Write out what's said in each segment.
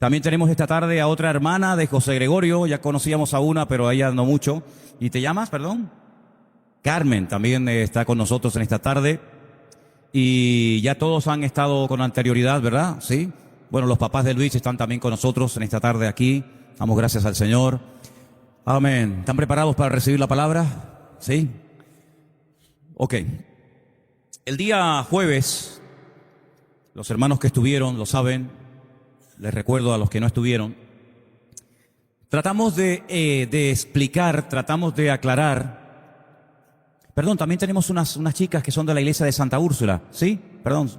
También tenemos esta tarde a otra hermana de José Gregorio. Ya conocíamos a una, pero a ella no mucho. ¿Y te llamas, perdón? Carmen también está con nosotros en esta tarde. Y ya todos han estado con anterioridad, ¿verdad? Sí. Bueno, los papás de Luis están también con nosotros en esta tarde aquí. Damos gracias al Señor. Amén. ¿Están preparados para recibir la palabra? ¿Sí? Ok. El día jueves, los hermanos que estuvieron lo saben, les recuerdo a los que no estuvieron, tratamos de explicar, tratamos de aclarar. Perdón, también tenemos unas chicas que son de la iglesia de Santa Úrsula, ¿sí? Perdón,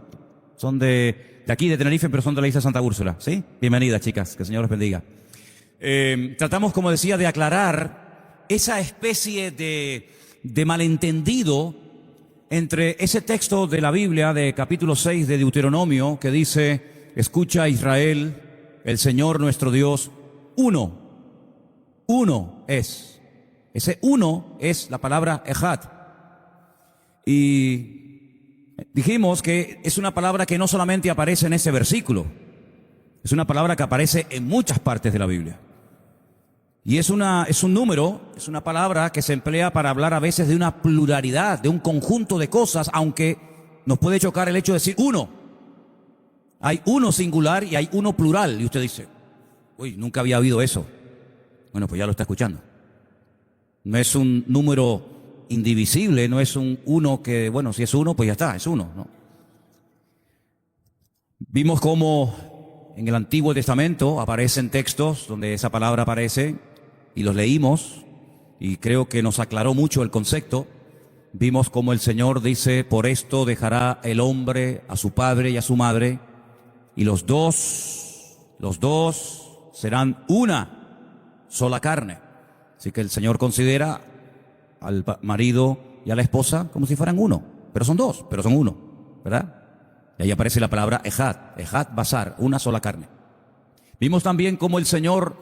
son de aquí, de Tenerife, pero son de la iglesia de Santa Úrsula, ¿sí? Bienvenidas, chicas, que el Señor les bendiga. Tratamos, como decía, de aclarar esa especie de malentendido entre ese texto de la Biblia de capítulo 6 de Deuteronomio que dice: escucha Israel, el Señor nuestro Dios, uno es. Ese uno es la palabra ejad. Y dijimos que es una palabra que no solamente aparece en ese versículo, es una palabra que aparece en muchas partes de la Biblia. Y es un número, es una palabra que se emplea para hablar a veces de una pluralidad, de un conjunto de cosas, aunque nos puede chocar el hecho de decir uno. Hay uno singular y hay uno plural. Y usted dice: uy, nunca había oído eso. Bueno, pues ya lo está escuchando. No es un número indivisible, no es un uno que, bueno, si es uno, pues ya está, es uno, ¿no? Vimos cómo en el Antiguo Testamento aparecen textos donde esa palabra aparece y los leímos y creo que nos aclaró mucho el concepto. Vimos cómo el Señor dice: por esto dejará el hombre a su padre y a su madre y los dos serán una sola carne. Así que el Señor considera al marido y a la esposa como si fueran uno, pero son dos, pero son uno, ¿verdad? Y ahí aparece la palabra ejad basar, una sola carne. Vimos también cómo el Señor,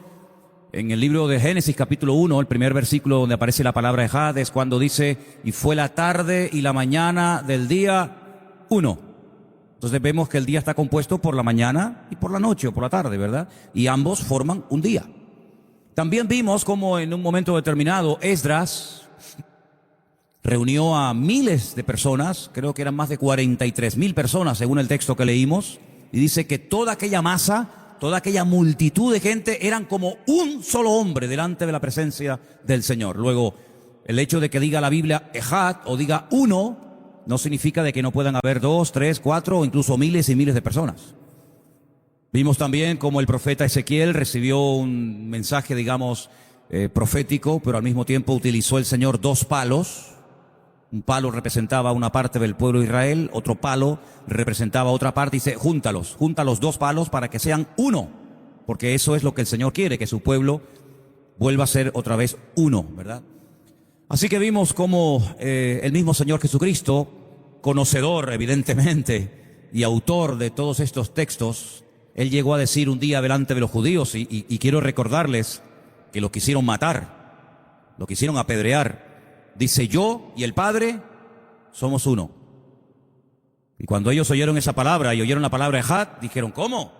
en el libro de Génesis capítulo 1, el primer versículo donde aparece la palabra ejad, es cuando dice: y fue la tarde y la mañana del día uno. Entonces vemos que el día está compuesto por la mañana y por la noche o por la tarde, ¿verdad? Y ambos forman un día. También vimos cómo en un momento determinado Esdras reunió a miles de personas, creo que eran más de 43,000 personas según el texto que leímos, y dice que toda aquella masa, toda aquella multitud de gente eran como un solo hombre delante de la presencia del Señor. Luego, el hecho de que diga la Biblia ejad o diga uno, no significa de que no puedan haber 2, 3, 4 o incluso miles y miles de personas. Vimos también cómo el profeta Ezequiel recibió un mensaje, digamos, profético, pero al mismo tiempo utilizó el Señor dos palos. Un palo representaba una parte del pueblo de Israel, otro palo representaba otra parte, y dice: junta los dos palos para que sean uno, porque eso es lo que el Señor quiere, que su pueblo vuelva a ser otra vez uno, ¿verdad? Así que vimos cómo el mismo Señor Jesucristo, conocedor evidentemente y autor de todos estos textos, Él llegó a decir un día delante de los judíos, y quiero recordarles que lo quisieron matar, lo quisieron apedrear. Dice: yo y el Padre somos uno. Y cuando ellos oyeron esa palabra y oyeron la palabra ejad, dijeron: ¿cómo?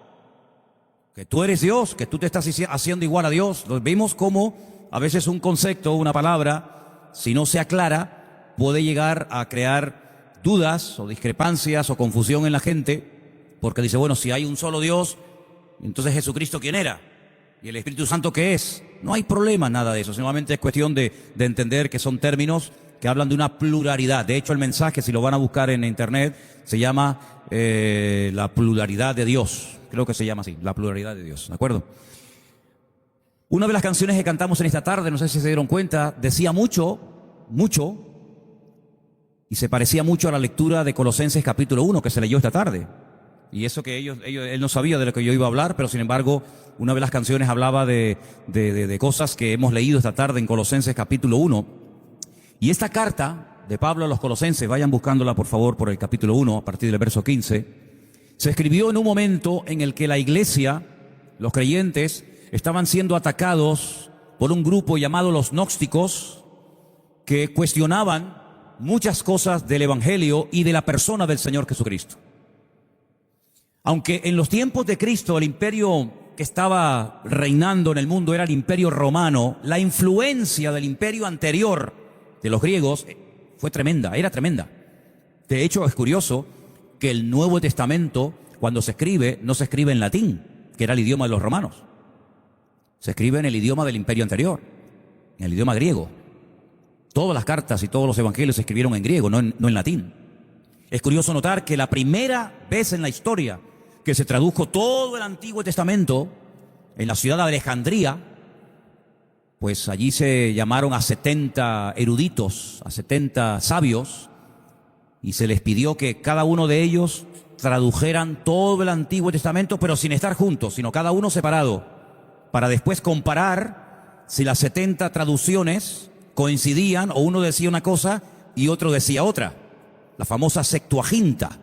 Que tú eres Dios, que tú te estás haciendo igual a Dios. Vimos cómo a veces un concepto, una palabra, si no se aclara, puede llegar a crear dudas o discrepancias o confusión en la gente, porque dice: bueno, si hay un solo Dios, entonces Jesucristo, ¿quién era? ¿Y el Espíritu Santo qué es? No hay problema, nada de eso. Solamente es cuestión de entender que son términos que hablan de una pluralidad. De hecho, el mensaje, si lo van a buscar en internet, se llama la pluralidad de Dios. Creo que se llama así, la pluralidad de Dios. ¿De acuerdo? Una de las canciones que cantamos en esta tarde, no sé si se dieron cuenta, decía mucho, y se parecía mucho a la lectura de Colosenses capítulo 1 que se leyó esta tarde. Y eso que él no sabía de lo que yo iba a hablar, pero sin embargo, una de las canciones hablaba de cosas que hemos leído esta tarde en Colosenses capítulo 1. Y esta carta de Pablo a los Colosenses, vayan buscándola por favor por el capítulo 1, a partir del verso 15, se escribió en un momento en el que la iglesia, los creyentes, estaban siendo atacados por un grupo llamado los gnósticos, que cuestionaban muchas cosas del Evangelio y de la persona del Señor Jesucristo. Aunque en los tiempos de Cristo el imperio que estaba reinando en el mundo era el imperio romano, la influencia del imperio anterior de los griegos fue tremenda, era tremenda. De hecho, es curioso que el Nuevo Testamento, cuando se escribe, no se escribe en latín, que era el idioma de los romanos. Se escribe en el idioma del imperio anterior, en el idioma griego. Todas las cartas y todos los evangelios se escribieron en griego, no en latín. Es curioso notar que la primera vez en la historia que se tradujo todo el Antiguo Testamento en la ciudad de Alejandría, pues allí se llamaron a 70 eruditos, a 70 sabios, y se les pidió que cada uno de ellos tradujeran todo el Antiguo Testamento, pero sin estar juntos, sino cada uno separado, para después comparar si las 70 traducciones coincidían o uno decía una cosa y otro decía otra. La famosa Septuaginta,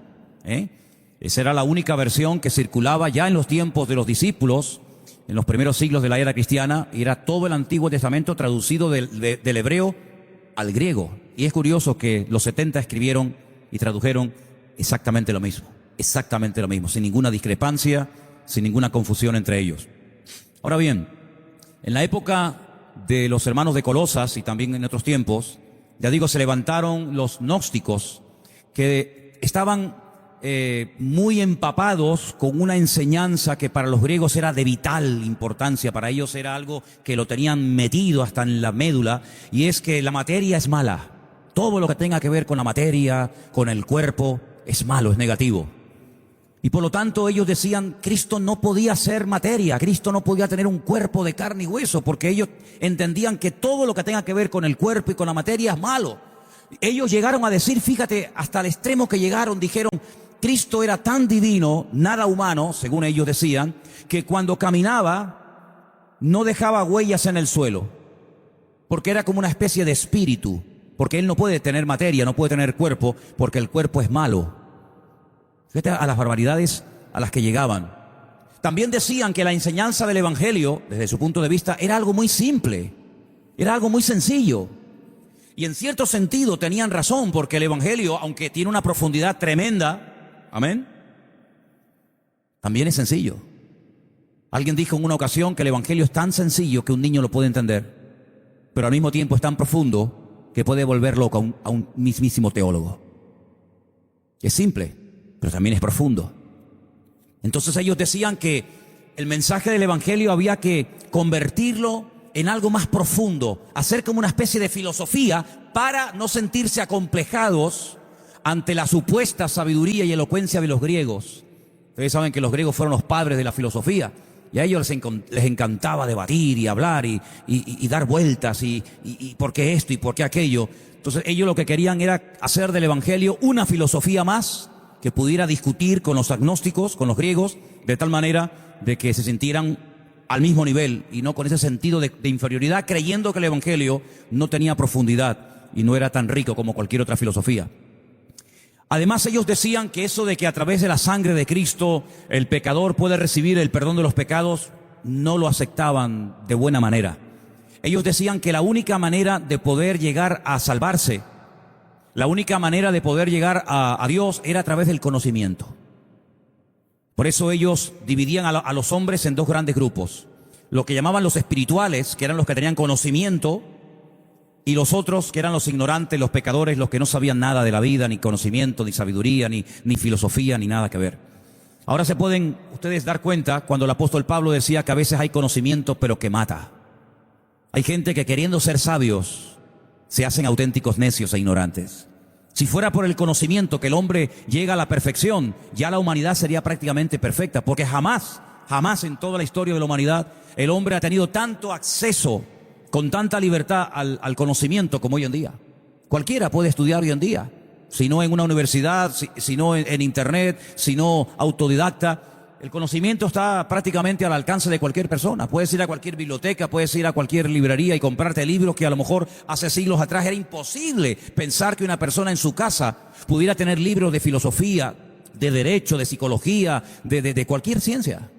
Esa era la única versión que circulaba ya en los tiempos de los discípulos, en los primeros siglos de la era cristiana, y era todo el Antiguo Testamento traducido del hebreo al griego. Y es curioso que los 70 escribieron y tradujeron exactamente lo mismo, sin ninguna discrepancia, sin ninguna confusión entre ellos. Ahora bien, en la época de los hermanos de Colosas y también en otros tiempos, ya digo, se levantaron los gnósticos que estaban muy empapados con una enseñanza que para los griegos era de vital importancia, para ellos era algo que lo tenían metido hasta en la médula, y es que la materia es mala. Todo lo que tenga que ver con la materia, con el cuerpo, es malo, es negativo. Y por lo tanto ellos decían, Cristo no podía ser materia, Cristo no podía tener un cuerpo de carne y hueso, porque ellos entendían que todo lo que tenga que ver con el cuerpo y con la materia es malo. Ellos llegaron a decir, fíjate, hasta el extremo que llegaron, dijeron, Cristo era tan divino, nada humano, según ellos decían, que cuando caminaba no dejaba huellas en el suelo, porque era como una especie de espíritu, porque Él no puede tener materia, no puede tener cuerpo, porque el cuerpo es malo. Fíjate a las barbaridades a las que llegaban. También decían que la enseñanza del Evangelio, desde su punto de vista, era algo muy simple, era algo muy sencillo. Y en cierto sentido tenían razón, porque el Evangelio, aunque tiene una profundidad tremenda, amén, también es sencillo. Alguien dijo en una ocasión que el Evangelio es tan sencillo que un niño lo puede entender, pero al mismo tiempo es tan profundo que puede volver loco a un mismísimo teólogo. Es simple, pero también es profundo. Entonces ellos decían que el mensaje del Evangelio había que convertirlo en algo más profundo, hacer como una especie de filosofía para no sentirse acomplejados ante la supuesta sabiduría y elocuencia de los griegos. Ustedes saben que los griegos fueron los padres de la filosofía, y a ellos les encantaba debatir y hablar y dar vueltas y por qué esto y por qué aquello. Entonces ellos lo que querían era hacer del Evangelio una filosofía más que pudiera discutir con los agnósticos, con los griegos, de tal manera de que se sintieran al mismo nivel y no con ese sentido de inferioridad, creyendo que el Evangelio no tenía profundidad y no era tan rico como cualquier otra filosofía. Además, ellos decían que eso de que a través de la sangre de Cristo el pecador puede recibir el perdón de los pecados, no lo aceptaban de buena manera. Ellos decían que la única manera de poder llegar a salvarse, la única manera de poder llegar a Dios era a través del conocimiento. Por eso ellos dividían a los hombres en dos grandes grupos. Lo que llamaban los espirituales, que eran los que tenían conocimiento, y los otros, que eran los ignorantes, los pecadores, los que no sabían nada de la vida, ni conocimiento, ni sabiduría, ni filosofía, ni nada que ver. Ahora se pueden ustedes dar cuenta cuando el apóstol Pablo decía que a veces hay conocimiento, pero que mata. Hay gente que queriendo ser sabios, se hacen auténticos necios e ignorantes. Si fuera por el conocimiento que el hombre llega a la perfección, ya la humanidad sería prácticamente perfecta, porque jamás en toda la historia de la humanidad, el hombre ha tenido tanto acceso, con tanta libertad al conocimiento como hoy en día. Cualquiera puede estudiar hoy en día, si no en una universidad, si no en internet, si no autodidacta. El conocimiento está prácticamente al alcance de cualquier persona. Puedes ir a cualquier biblioteca, puedes ir a cualquier librería y comprarte libros que a lo mejor hace siglos atrás era imposible pensar que una persona en su casa pudiera tener libros de filosofía, de derecho, de psicología, de cualquier ciencia.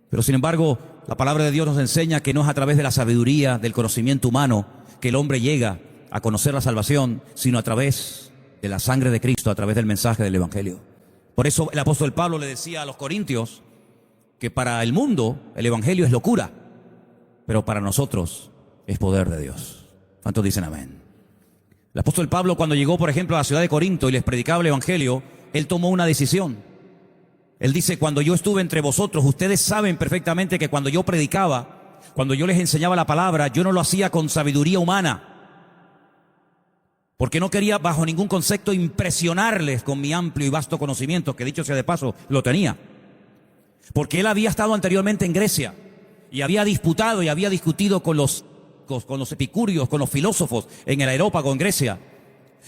Pero sin embargo, la palabra de Dios nos enseña que no es a través de la sabiduría, del conocimiento humano, que el hombre llega a conocer la salvación, sino a través de la sangre de Cristo, a través del mensaje del Evangelio. Por eso el apóstol Pablo le decía a los corintios que para el mundo el evangelio es locura, pero para nosotros es poder de Dios. ¿Cuántos dicen amén? El apóstol Pablo, cuando llegó, por ejemplo, a la ciudad de Corinto y les predicaba el evangelio, él tomó una decisión. Él dice: cuando yo estuve entre vosotros, ustedes saben perfectamente que cuando yo predicaba, cuando yo les enseñaba la palabra, yo no lo hacía con sabiduría humana, porque no quería bajo ningún concepto impresionarles con mi amplio y vasto conocimiento, que dicho sea de paso, lo tenía. Porque él había estado anteriormente en Grecia y había disputado y había discutido con los epicúreos, con los filósofos en el Areópago, en Grecia.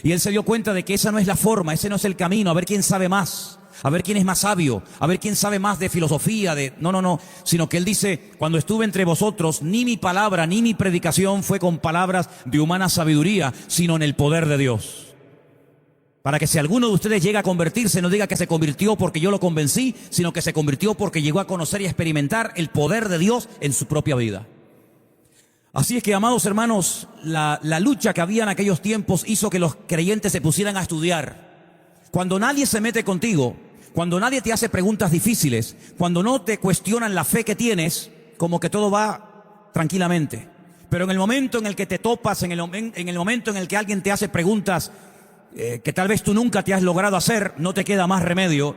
Y él se dio cuenta de que esa no es la forma, ese no es el camino, a ver quién sabe más, a ver quién es más sabio, a ver quién sabe más de filosofía, no, sino que él dice: cuando estuve entre vosotros, ni mi palabra ni mi predicación fue con palabras de humana sabiduría, sino en el poder de Dios. Para que si alguno de ustedes llega a convertirse, no diga que se convirtió porque yo lo convencí, sino que se convirtió porque llegó a conocer y a experimentar el poder de Dios en su propia vida. Así es que, amados hermanos, la lucha que había en aquellos tiempos hizo que los creyentes se pusieran a estudiar. Cuando nadie se mete contigo, cuando nadie te hace preguntas difíciles, cuando no te cuestionan la fe que tienes, como que todo va tranquilamente. Pero en el momento en el que te topas, en el momento en el que alguien te hace preguntas que tal vez tú nunca te has logrado hacer, no te queda más remedio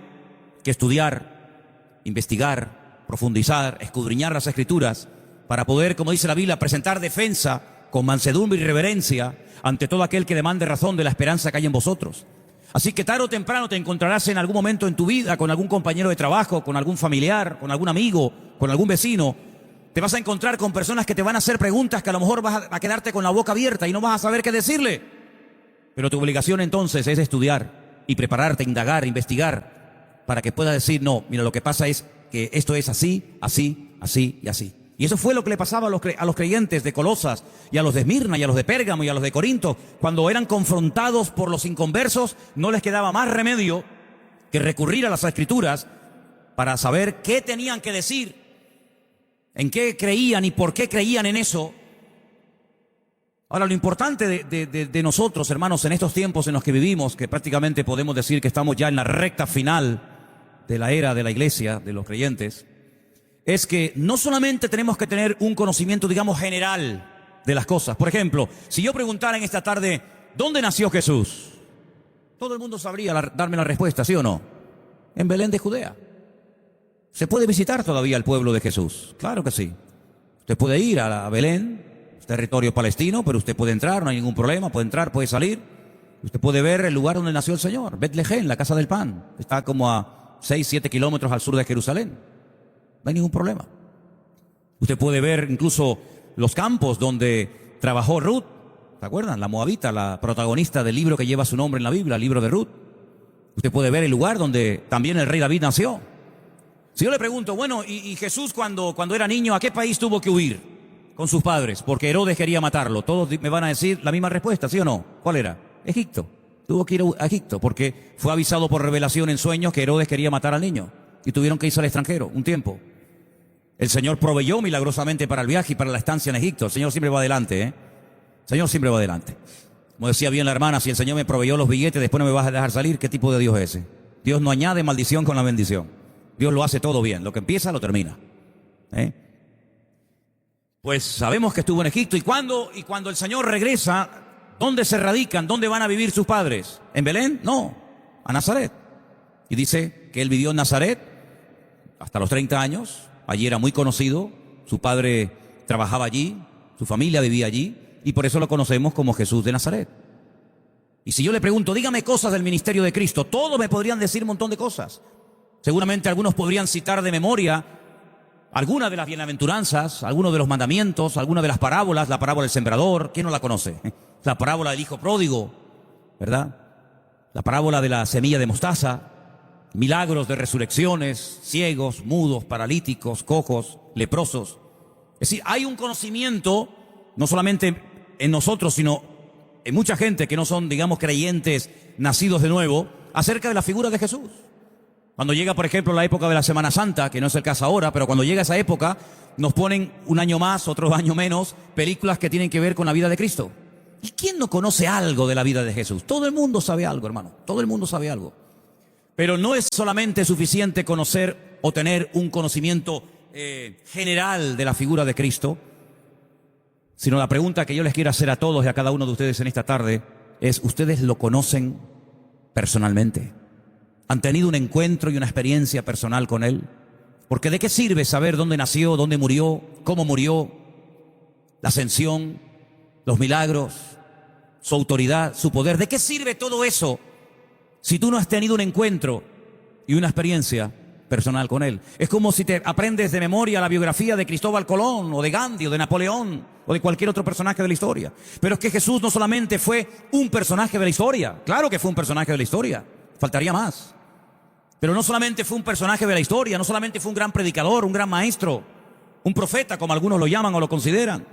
que estudiar, investigar, profundizar, escudriñar las Escrituras, para poder, como dice la Biblia, presentar defensa con mansedumbre y reverencia ante todo aquel que demande razón de la esperanza que hay en vosotros. Así que tarde o temprano te encontrarás en algún momento en tu vida con algún compañero de trabajo, con algún familiar, con algún amigo, con algún vecino. Te vas a encontrar con personas que te van a hacer preguntas que a lo mejor vas a quedarte con la boca abierta y no vas a saber qué decirle. Pero tu obligación entonces es estudiar y prepararte, indagar, investigar, para que puedas decir: no, mira, lo que pasa es que esto es así, así, así y así. Y eso fue lo que le pasaba a los creyentes de Colosas y a los de Esmirna y a los de Pérgamo y a los de Corinto. Cuando eran confrontados por los inconversos, no les quedaba más remedio que recurrir a las Escrituras para saber qué tenían que decir, en qué creían y por qué creían en eso. Ahora, lo importante de nosotros, hermanos, en estos tiempos en los que vivimos, que prácticamente podemos decir que estamos ya en la recta final de la era de la iglesia, de los creyentes, es que no solamente tenemos que tener un conocimiento, digamos, general de las cosas. Por ejemplo, si yo preguntara en esta tarde: ¿dónde nació Jesús? Todo el mundo sabría darme la respuesta, ¿sí o no? En Belén de Judea. ¿Se puede visitar todavía el pueblo de Jesús? Claro que sí. Usted puede ir a Belén, territorio palestino, pero usted puede entrar, no hay ningún problema, puede entrar, puede salir. Usted puede ver el lugar donde nació el Señor, Betlehem, la casa del pan. Está como a 6-7 kilómetros al sur de Jerusalén. No hay ningún problema. Usted puede ver incluso los campos donde trabajó Ruth. ¿Se acuerdan? La moabita, la protagonista del libro que lleva su nombre en la Biblia, el libro de Ruth. Usted puede ver el lugar donde también el rey David nació. Si yo le pregunto: bueno, ¿y Jesús cuando era niño, a qué país tuvo que huir con sus padres? Porque Herodes quería matarlo. Todos me van a decir la misma respuesta, ¿sí o no? ¿Cuál era? Egipto. Tuvo que ir a Egipto porque fue avisado por revelación en sueños que Herodes quería matar al niño. Y tuvieron que irse al extranjero un tiempo. El Señor proveyó milagrosamente para el viaje y para la estancia en Egipto. El Señor siempre va adelante, ¿eh? El Señor siempre va adelante. Como decía bien la hermana: si el Señor me proveyó los billetes, después no me vas a dejar salir. ¿Qué tipo de Dios es ese? Dios no añade maldición con la bendición. Dios lo hace todo bien. Lo que empieza, lo termina. Pues sabemos que estuvo en Egipto. Y cuando el Señor regresa, ¿dónde se radican? ¿Dónde van a vivir sus padres? ¿En Belén? No, a Nazaret. Y dice que él vivió en Nazaret hasta los 30 años. Allí era muy conocido, su padre trabajaba allí, su familia vivía allí, y por eso lo conocemos como Jesús de Nazaret. Y si yo le pregunto: dígame cosas del ministerio de Cristo, todos me podrían decir un montón de cosas. Seguramente algunos podrían citar de memoria algunas de las bienaventuranzas, algunos de los mandamientos, algunas de las parábolas, la parábola del sembrador. ¿Quién no la conoce? La parábola del hijo pródigo, ¿verdad? La parábola de la semilla de mostaza. Milagros de resurrecciones, ciegos, mudos, paralíticos, cojos, leprosos. Es decir, hay un conocimiento, no solamente en nosotros, sino en mucha gente que no son, digamos, creyentes nacidos de nuevo, acerca de la figura de Jesús. Cuando llega, por ejemplo, la época de la Semana Santa, que no es el caso ahora, pero cuando llega esa época, nos ponen un año más, otro año menos, películas que tienen que ver con la vida de Cristo. ¿Y quién no conoce algo de la vida de Jesús? Todo el mundo sabe algo, hermano, todo el mundo sabe algo. Pero no es solamente suficiente conocer o tener un conocimiento general de la figura de Cristo, sino la pregunta que yo les quiero hacer a todos y a cada uno de ustedes en esta tarde es: ¿ustedes lo conocen personalmente? ¿Han tenido un encuentro y una experiencia personal con Él? Porque ¿de qué sirve saber dónde nació, dónde murió, cómo murió, la ascensión, los milagros, su autoridad, su poder? ¿De qué sirve todo eso si tú no has tenido un encuentro y una experiencia personal con Él? Es como si te aprendes de memoria la biografía de Cristóbal Colón o de Gandhi o de Napoleón o de cualquier otro personaje de la historia. Pero es que Jesús no solamente fue un personaje de la historia, claro que fue un personaje de la historia, faltaría más. Pero no solamente fue un personaje de la historia, no solamente fue un gran predicador, un gran maestro, un profeta, como algunos lo llaman o lo consideran,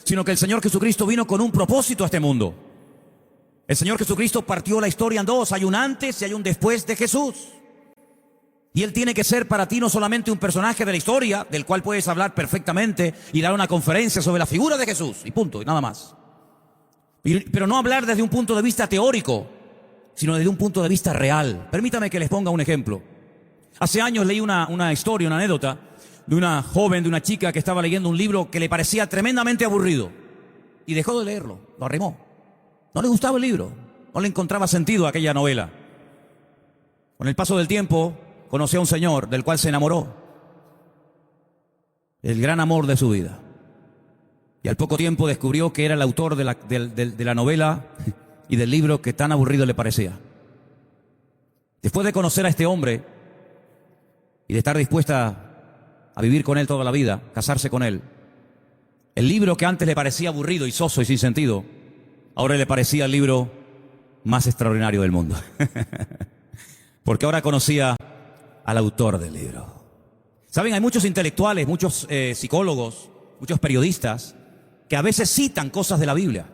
sino que el Señor Jesucristo vino con un propósito a este mundo. El Señor Jesucristo partió la historia en dos: hay un antes y hay un después de Jesús. Y Él tiene que ser para ti no solamente un personaje de la historia, del cual puedes hablar perfectamente y dar una conferencia sobre la figura de Jesús, y punto, y nada más. Pero no hablar desde un punto de vista teórico, sino desde un punto de vista real. Permítame que les ponga un ejemplo. Hace años leí una historia, una anécdota de una joven, de una chica que estaba leyendo un libro que le parecía tremendamente aburrido y dejó de leerlo, lo arrimó. No le gustaba el libro, no le encontraba sentido a aquella novela. Con el paso del tiempo conoció a un señor del cual se enamoró, el gran amor de su vida, y al poco tiempo descubrió que era el autor de la novela y del libro que tan aburrido le parecía. Después de conocer a este hombre y de estar dispuesta a vivir con él toda la vida, casarse con él, el libro que antes le parecía aburrido y soso y sin sentido, ahora le parecía el libro más extraordinario del mundo. Porque ahora conocía al autor del libro. Saben, hay muchos intelectuales, muchos psicólogos, muchos periodistas que a veces citan cosas de la Biblia.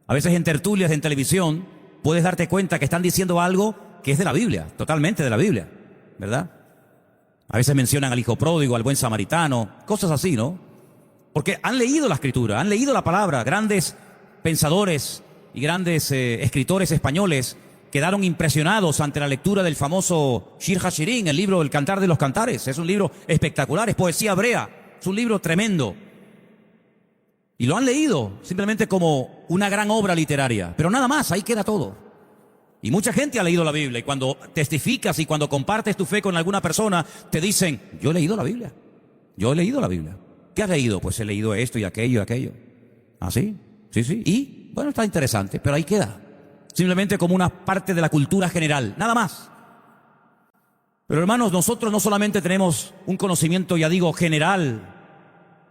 A veces en tertulias, en televisión, puedes darte cuenta que están diciendo algo que es de la Biblia, totalmente de la Biblia, ¿verdad? A veces mencionan al hijo pródigo, al buen samaritano, cosas así, ¿no? Porque han leído la Escritura, han leído la palabra. Grandes pensadores y grandes escritores españoles quedaron impresionados ante la lectura del famoso Shir HaShirim, el libro del Cantar de los Cantares. Es un libro espectacular, es poesía hebrea, es un libro tremendo. Y lo han leído simplemente como una gran obra literaria, pero nada más, ahí queda todo. Y mucha gente ha leído la Biblia, y cuando testificas y cuando compartes tu fe con alguna persona, te dicen: yo he leído la Biblia, yo he leído la Biblia. ¿Qué has leído? Pues he leído esto y aquello y aquello. ¿Ah, sí? Sí, sí. Y, bueno, está interesante, pero ahí queda. Simplemente como una parte de la cultura general, nada más. Pero hermanos, nosotros no solamente tenemos un conocimiento, ya digo, general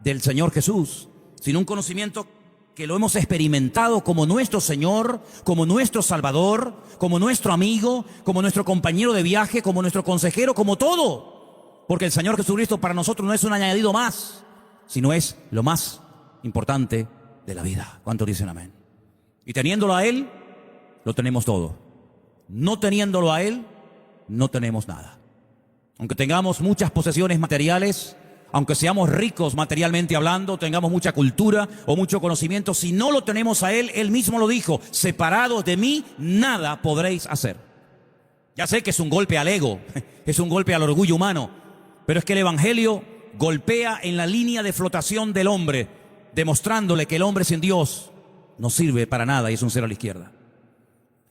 del Señor Jesús, sino un conocimiento que lo hemos experimentado como nuestro Señor, como nuestro Salvador, como nuestro amigo, como nuestro compañero de viaje, como nuestro consejero, como todo. Porque el Señor Jesucristo para nosotros no es un añadido más, sino es lo más importante de la vida. ¿Cuántos dicen amén? Y teniéndolo a Él, lo tenemos todo. No teniéndolo a Él, no tenemos nada. Aunque tengamos muchas posesiones materiales, aunque seamos ricos materialmente hablando, tengamos mucha cultura o mucho conocimiento, si no lo tenemos a Él, Él mismo lo dijo: separados de mí, nada podréis hacer. Ya sé que es un golpe al ego, es un golpe al orgullo humano, pero es que el Evangelio golpea en la línea de flotación del hombre, demostrándole que el hombre sin Dios no sirve para nada y es un cero a la izquierda.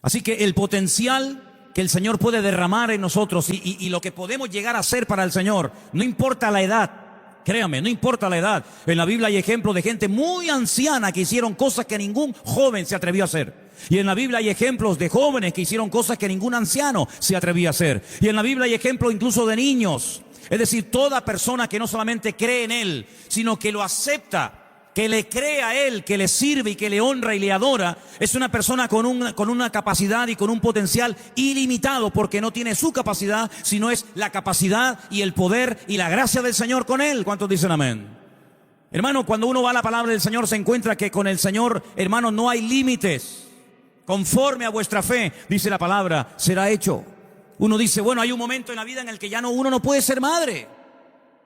Así que el potencial que el Señor puede derramar en nosotros y lo que podemos llegar a ser para el Señor, no importa la edad, créame, no importa la edad. En la Biblia hay ejemplos de gente muy anciana que hicieron cosas que ningún joven se atrevió a hacer. Y en la Biblia hay ejemplos de jóvenes que hicieron cosas que ningún anciano se atrevía a hacer. Y en la Biblia hay ejemplos incluso de niños. Es decir, toda persona que no solamente cree en Él, sino que lo acepta, que le cree a Él, que le sirve y que le honra y le adora, es una persona con una capacidad y con un potencial ilimitado, porque no tiene su capacidad, sino es la capacidad y el poder y la gracia del Señor con Él. ¿Cuántos dicen amén? Hermano, cuando uno va a la palabra del Señor se encuentra que con el Señor, hermano, no hay límites. Conforme a vuestra fe, dice la palabra, será hecho. Uno dice, bueno, hay un momento en la vida en el que ya uno no puede ser madre.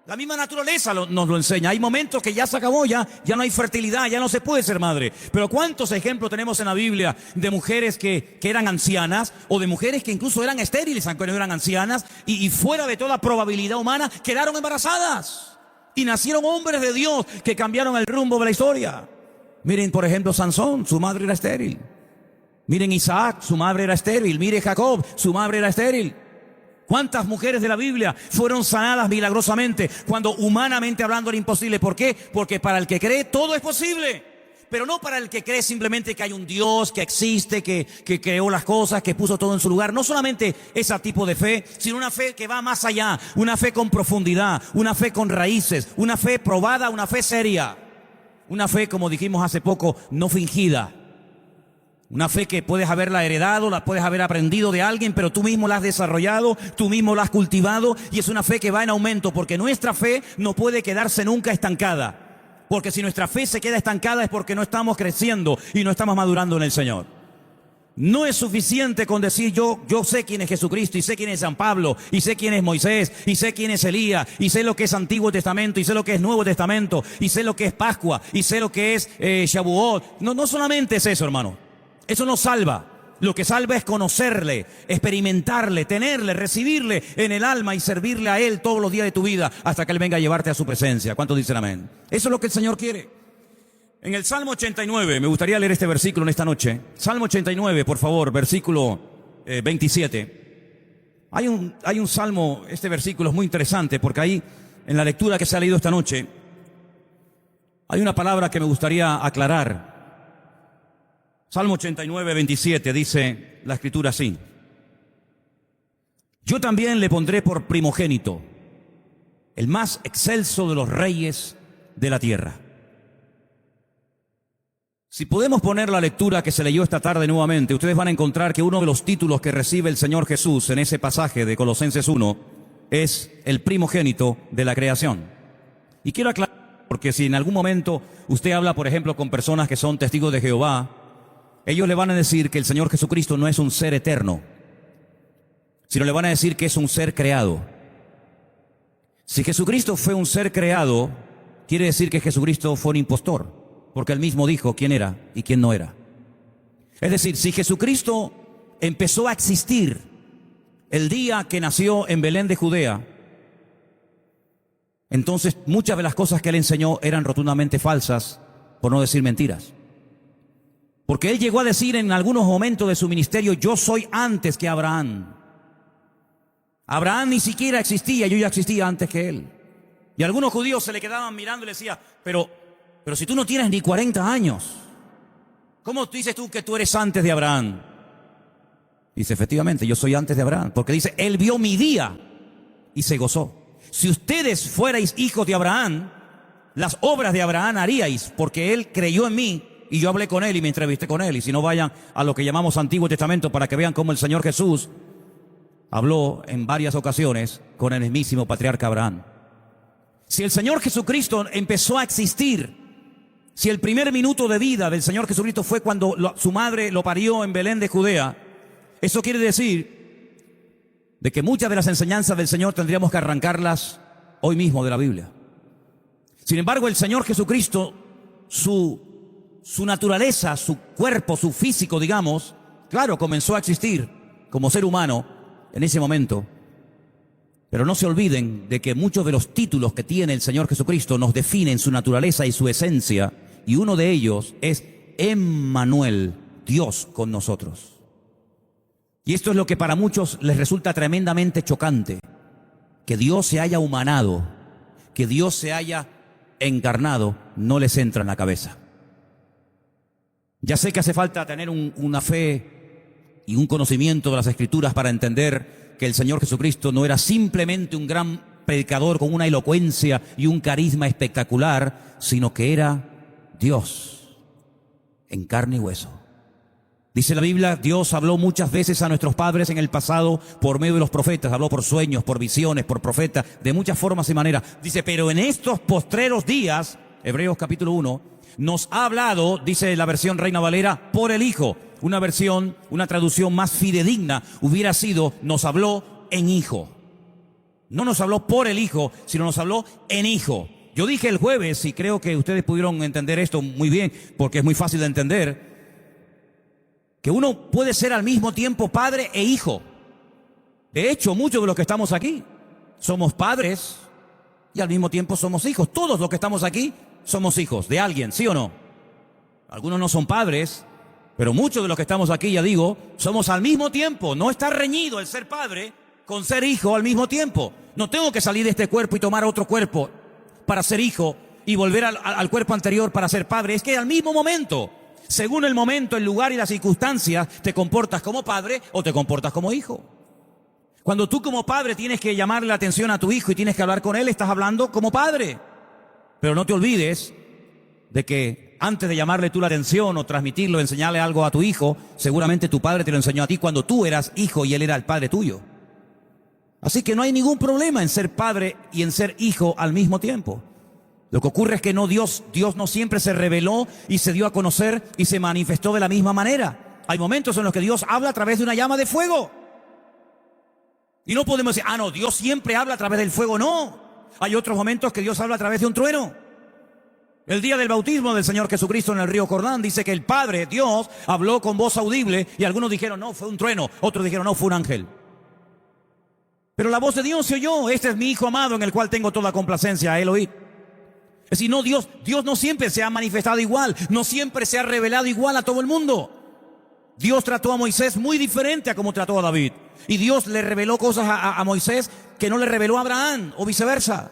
La misma naturaleza nos lo enseña. Hay momentos que ya se acabó, ya no hay fertilidad, ya no se puede ser madre. Pero ¿cuántos ejemplos tenemos en la Biblia de mujeres que eran ancianas o de mujeres que incluso eran estériles aunque no eran ancianas y fuera de toda probabilidad humana quedaron embarazadas y nacieron hombres de Dios que cambiaron el rumbo de la historia? Miren, por ejemplo, Sansón, su madre era estéril. Miren Isaac, su madre era estéril. Mire Jacob, su madre era estéril. ¿Cuántas mujeres de la Biblia fueron sanadas milagrosamente cuando humanamente hablando era imposible? ¿Por qué? Porque para el que cree todo es posible. Pero no para el que cree simplemente que hay un Dios, que existe, que creó las cosas, que puso todo en su lugar. No solamente ese tipo de fe, sino una fe que va más allá. Una fe con profundidad, una fe con raíces, una fe probada, una fe seria. Una fe, como dijimos hace poco, no fingida. Una fe que puedes haberla heredado, la puedes haber aprendido de alguien, pero tú mismo la has desarrollado, tú mismo la has cultivado, y es una fe que va en aumento, porque nuestra fe no puede quedarse nunca estancada. Porque si nuestra fe se queda estancada es porque no estamos creciendo y no estamos madurando en el Señor. No es suficiente con decir yo sé quién es Jesucristo, y sé quién es San Pablo, y sé quién es Moisés, y sé quién es Elías, y sé lo que es Antiguo Testamento, y sé lo que es Nuevo Testamento, y sé lo que es Pascua, y sé lo que es Shavuot. No solamente es eso, hermano. Eso no salva. Lo que salva es conocerle, experimentarle, tenerle, recibirle en el alma y servirle a Él todos los días de tu vida hasta que Él venga a llevarte a su presencia. ¿Cuántos dicen amén? Eso es lo que el Señor quiere. En el Salmo 89, me gustaría leer este versículo en esta noche. Salmo 89, por favor, versículo 27. Hay un salmo, este versículo es muy interesante porque ahí, en la lectura que se ha leído esta noche, hay una palabra que me gustaría aclarar. Salmo 89, 27, dice la Escritura así: yo también le pondré por primogénito, el más excelso de los reyes de la tierra. Si podemos poner la lectura que se leyó esta tarde nuevamente, ustedes van a encontrar que uno de los títulos que recibe el Señor Jesús en ese pasaje de Colosenses 1 es el primogénito de la creación. Y quiero aclarar, porque si en algún momento usted habla, por ejemplo, con personas que son testigos de Jehová, ellos le van a decir que el Señor Jesucristo no es un ser eterno, sino le van a decir que es un ser creado. Si Jesucristo fue un ser creado, quiere decir que Jesucristo fue un impostor, porque Él mismo dijo quién era y quién no era. Es decir, si Jesucristo empezó a existir el día que nació en Belén de Judea, entonces muchas de las cosas que Él enseñó eran rotundamente falsas, por no decir mentiras. Porque Él llegó a decir en algunos momentos de su ministerio: yo soy antes que Abraham. Abraham ni siquiera existía, yo ya existía antes que él. Y algunos judíos se le quedaban mirando y le decían: pero si tú no tienes ni 40 años, ¿cómo dices tú que tú eres antes de Abraham? Dice: efectivamente, yo soy antes de Abraham, porque dice, Él vio mi día y se gozó. Si ustedes fuerais hijos de Abraham, las obras de Abraham haríais, porque Él creyó en mí y yo hablé con Él y me entrevisté con Él. Y si no, vayan a lo que llamamos Antiguo Testamento para que vean cómo el Señor Jesús habló en varias ocasiones con el mismísimo patriarca Abraham. Si el Señor Jesucristo empezó a existir, si el primer minuto de vida del Señor Jesucristo fue cuando su madre lo parió en Belén de Judea, eso quiere decir de que muchas de las enseñanzas del Señor tendríamos que arrancarlas hoy mismo de la Biblia. Sin embargo, el Señor Jesucristo, su naturaleza, su cuerpo, su físico, digamos, claro, comenzó a existir como ser humano en ese momento. Pero no se olviden de que muchos de los títulos que tiene el Señor Jesucristo nos definen su naturaleza y su esencia, y uno de ellos es Emmanuel, Dios con nosotros. Y esto es lo que para muchos les resulta tremendamente chocante: que Dios se haya humanado, que Dios se haya encarnado, no les entra en la cabeza. Ya sé que hace falta tener una fe y un conocimiento de las Escrituras para entender que el Señor Jesucristo no era simplemente un gran predicador con una elocuencia y un carisma espectacular, sino que era Dios en carne y hueso. Dice la Biblia, Dios habló muchas veces a nuestros padres en el pasado por medio de los profetas. Habló por sueños, por visiones, por profetas, de muchas formas y maneras. Dice, pero en estos postreros días, Hebreos capítulo 1, nos ha hablado, dice la versión Reina Valera, por el Hijo. Una versión, una traducción más fidedigna hubiera sido, nos habló en Hijo. No nos habló por el Hijo, sino nos habló en Hijo. Yo dije el jueves, y creo que ustedes pudieron entender esto muy bien, porque es muy fácil de entender, que uno puede ser al mismo tiempo padre e hijo. De hecho, muchos de los que estamos aquí somos padres y al mismo tiempo somos hijos. Todos los que estamos aquí somos hijos de alguien, ¿sí o no? Algunos no son padres, pero muchos de los que estamos aquí, ya digo, somos al mismo tiempo. No está reñido el ser padre con ser hijo al mismo tiempo. No tengo que salir de este cuerpo y tomar otro cuerpo para ser hijo y volver al cuerpo anterior para ser padre. Es que al mismo momento, según el momento, el lugar y las circunstancias, te comportas como padre o te comportas como hijo. Cuando tú como padre tienes que llamarle la atención a tu hijo y tienes que hablar con él, estás hablando como padre. Pero no te olvides de que antes de llamarle tú la atención o transmitirlo, enseñarle algo a tu hijo, seguramente tu padre te lo enseñó a ti cuando tú eras hijo y él era el padre tuyo. Así que no hay ningún problema en ser padre y en ser hijo al mismo tiempo. Lo que ocurre es que Dios no siempre se reveló y se dio a conocer y se manifestó de la misma manera. Hay momentos en los que Dios habla a través de una llama de fuego. Y no podemos decir, no, Dios siempre habla a través del fuego. No, hay otros momentos que Dios habla a través de un trueno. El día del bautismo del Señor Jesucristo en el río Jordán dice que el Padre, Dios, habló con voz audible y algunos dijeron, no, fue un trueno. Otros dijeron, no, fue un ángel. Pero la voz de Dios se oyó. Este es mi Hijo amado en el cual tengo toda complacencia, a él oíd. Es decir, no, Dios no siempre se ha manifestado igual, no siempre se ha revelado igual a todo el mundo. Dios trató a Moisés muy diferente a como trató a David. Y Dios le reveló cosas a Moisés que no le reveló a Abraham, o viceversa.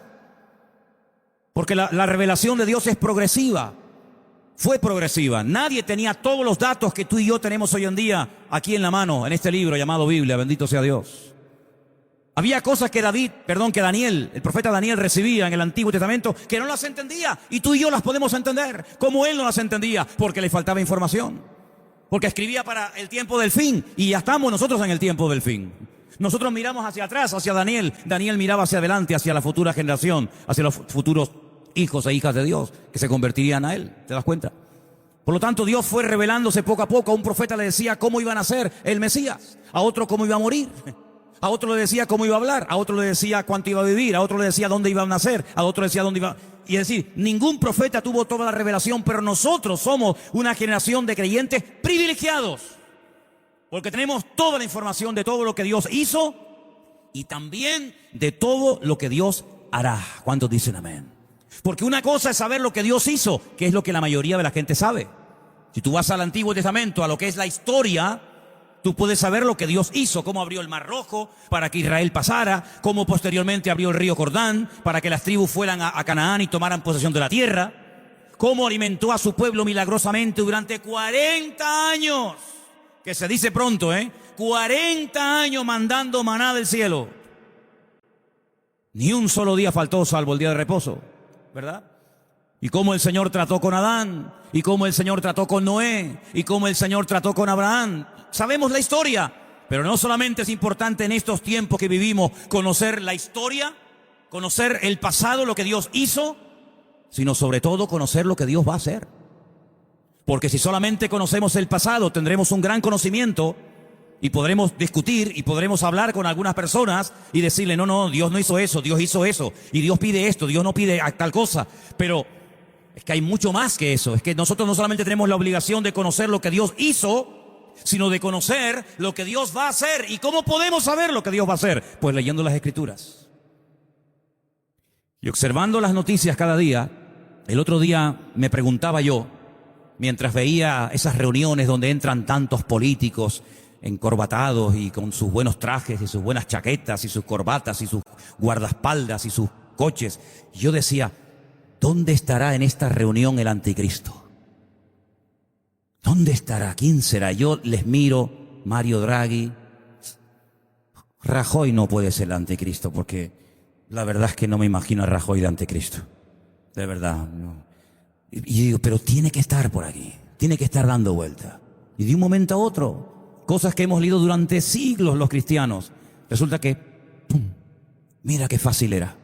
Porque la revelación de Dios es progresiva. Fue progresiva. Nadie tenía todos los datos que tú y yo tenemos hoy en día aquí en la mano, en este libro llamado Biblia, bendito sea Dios. Había cosas que Daniel, el profeta Daniel recibía en el Antiguo Testamento que no las entendía. Y tú y yo las podemos entender, como él no las entendía, porque le faltaba información. Porque escribía para el tiempo del fin, y ya estamos nosotros en el tiempo del fin. Nosotros miramos hacia atrás, hacia Daniel. Daniel miraba hacia adelante, hacia la futura generación, hacia los futuros hijos e hijas de Dios que se convertirían a él. ¿Te das cuenta? Por lo tanto, Dios fue revelándose poco a poco. A un profeta le decía cómo iban a ser el Mesías, a otro cómo iba a morir. A otro le decía cómo iba a hablar, a otro le decía cuánto iba a vivir, a otro le decía dónde iba a nacer, a otro le decía dónde iba. Y es decir, ningún profeta tuvo toda la revelación, pero nosotros somos una generación de creyentes privilegiados, porque tenemos toda la información de todo lo que Dios hizo y también de todo lo que Dios hará. ¿Cuántos dicen amén? Porque una cosa es saber lo que Dios hizo, que es lo que la mayoría de la gente sabe. Si tú vas al Antiguo Testamento, a lo que es la historia, tú puedes saber lo que Dios hizo, cómo abrió el Mar Rojo para que Israel pasara, cómo posteriormente abrió el río Jordán para que las tribus fueran a Canaán y tomaran posesión de la tierra, cómo alimentó a su pueblo milagrosamente durante 40 años, que se dice pronto, 40 años mandando maná del cielo. Ni un solo día faltó salvo el día de reposo, ¿verdad? Y cómo el Señor trató con Adán, y cómo el Señor trató con Noé, y cómo el Señor trató con Abraham. Sabemos la historia, pero no solamente es importante en estos tiempos que vivimos conocer la historia, conocer el pasado, lo que Dios hizo, sino sobre todo conocer lo que Dios va a hacer. Porque si solamente conocemos el pasado, tendremos un gran conocimiento y podremos discutir y podremos hablar con algunas personas y decirle, no, Dios no hizo eso, Dios hizo eso, y Dios pide esto, Dios no pide tal cosa. Pero es que hay mucho más que eso. Es que nosotros no solamente tenemos la obligación de conocer lo que Dios hizo, sino de conocer lo que Dios va a hacer. ¿Y cómo podemos saber lo que Dios va a hacer? Pues leyendo las Escrituras y observando las noticias cada día. El otro día me preguntaba yo, mientras veía esas reuniones donde entran tantos políticos encorbatados y con sus buenos trajes y sus buenas chaquetas y sus corbatas y sus guardaespaldas y sus coches, yo decía, ¿dónde estará en esta reunión el anticristo? ¿Dónde estará? ¿Quién será? Yo les miro, Mario Draghi. Rajoy no puede ser el anticristo, porque la verdad es que no me imagino a Rajoy de anticristo. De verdad. No. Y digo, pero tiene que estar por aquí, tiene que estar dando vuelta. Y de un momento a otro, cosas que hemos leído durante siglos los cristianos, resulta que, ¡pum!, mira qué fácil era.